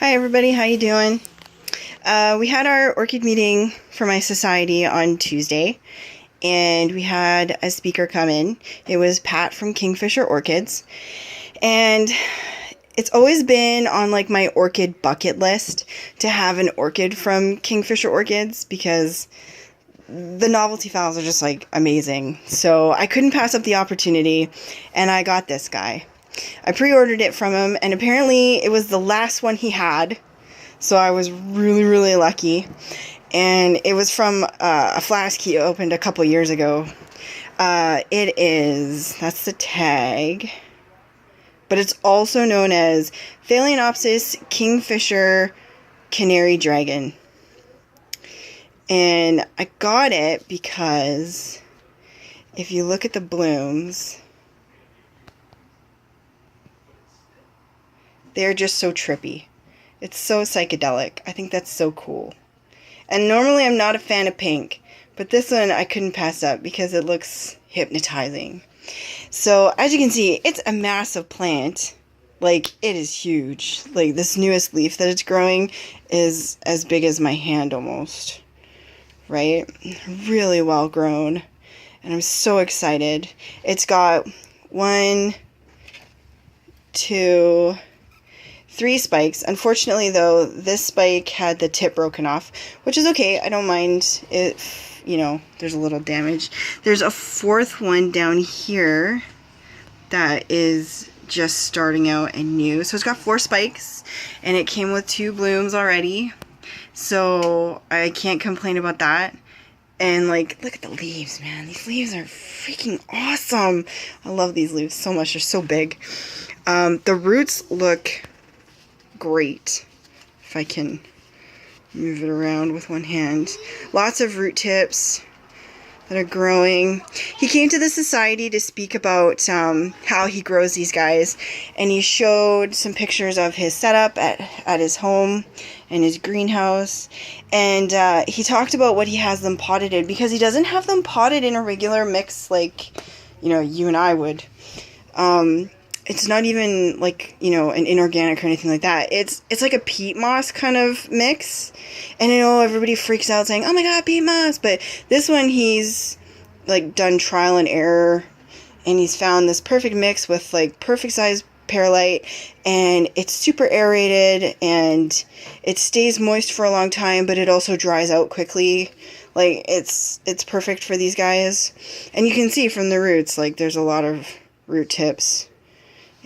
Hi everybody, how you doing? We had our orchid meeting for my society on Tuesday, and we had a speaker come in. It was Pat from Kingfisher Orchids, and it's always been on like my orchid bucket list to have an orchid from Kingfisher Orchids because the novelty files are just like amazing. So I couldn't pass up the opportunity, and I got this guy. I pre-ordered it from him, and apparently it was the last one he had, so I was really lucky. And it was from a flask he opened a couple years ago. That's the tag, but it's also known as Phalaenopsis Kingfisher Canary Dragon. And I got it because if you look at the blooms, they're just so trippy. It's so psychedelic. I think that's so cool. And normally I'm not a fan of pink, but this one I couldn't pass up because it looks hypnotizing. So as you can see, it's a massive plant. Like, it is huge. Like, this newest leaf that it's growing is as big as my hand almost. Right? Really well grown. And I'm so excited. It's got 1, 2, 3 spikes. Unfortunately, though, this spike had the tip broken off, which is okay. I don't mind if, there's a little damage. There's a 4th one down here that is just starting out and new. So it's got 4 spikes, and it came with 2 blooms already. So I can't complain about that. And, like, look at the leaves, man. These leaves are freaking awesome. I love these leaves so much. They're so big. The roots look great. If I can move it around with one hand. Lots of root tips that are growing. He came to the society to speak about how he grows these guys, and he showed some pictures of his setup at his home and his greenhouse, and he talked about what he has them potted in, because he doesn't have them potted in a regular mix like you and I would. It's not even like, an inorganic or anything like that. It's like a peat moss kind of mix. And I know everybody freaks out saying, oh my god, peat moss. But this one, he's like done trial and error. And he's found this perfect mix with like perfect size perlite. And it's super aerated. And it stays moist for a long time, but it also dries out quickly. Like, it's perfect for these guys. And you can see from the roots, like, there's a lot of root tips.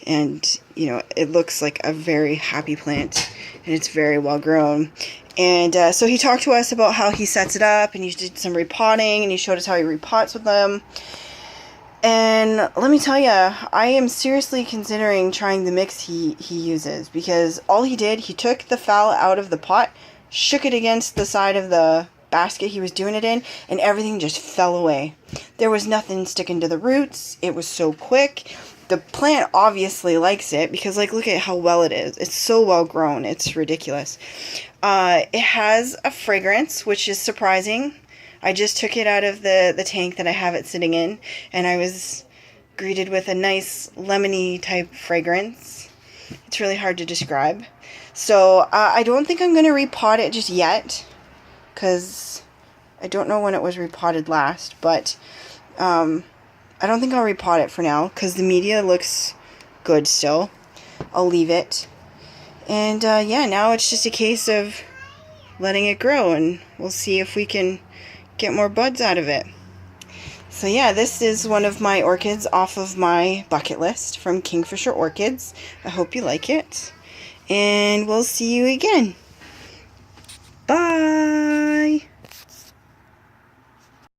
And, it looks like a very happy plant, and it's very well grown. And so he talked to us about how he sets it up, and he did some repotting, and he showed us how he repots with them. And let me tell you, I am seriously considering trying the mix he uses, because all he did, he took the phal out of the pot, shook it against the side of the basket he was doing it in, and everything just fell away. There was nothing sticking to the roots. It was so quick. The plant obviously likes it because, like, look at how well it is. It's so well grown. It's ridiculous. It has a fragrance, which is surprising. I just took it out of the tank that I have it sitting in, and I was greeted with a nice lemony type fragrance. It's really hard to describe. So I don't think I'm going to repot it just yet, because I don't know when it was repotted last, but I don't think I'll repot it for now, because the media looks good still. I'll leave it. And, now it's just a case of letting it grow, and we'll see if we can get more buds out of it. So, yeah, this is one of my orchids off of my bucket list from Kingfisher Orchids. I hope you like it. And we'll see you again. Bye!